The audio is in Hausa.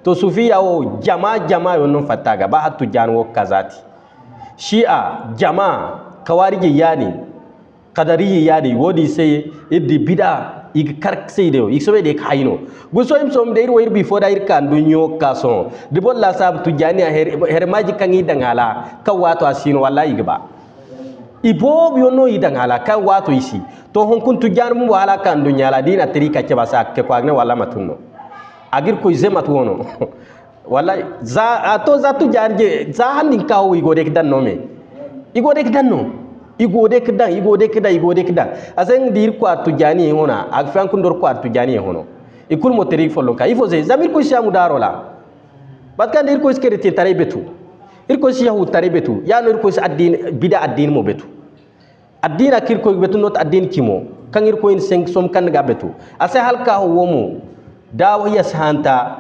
to sufiya wo jama yo non fattaga ba hattu jan wo kazati shi'a jama kawarije yani qadariye yani wodi sai iddi bid'a ig kark sai de ig sobe de kayno guso im som de ir before da ir kan dunyo kason de bolla sab tu jani her maji kangi dangala kawato asino wallahi gba ibob yo no idangala kawato isi to hon kun tu jan mu wala kan dunya la dina trika ke basa ke ko agne wala matunno agir ko izema to wono wallahi za to za tu jarje za handin kawo igode kidan no me igode kidan no igode kidan asen dir ko atu jani hona ak fan kun dor ko atu jani hono ikul mo terik follo ka ifo ze zamir ko shamu darola batkan dir ko iskere te tare betu ir ko yahu tare betu ya no ir ko addin bida addin mo betu addin akir ko betu not addin kimo kan ir ko in seng som kan ga betu ase halka ho womo dawo yas hanta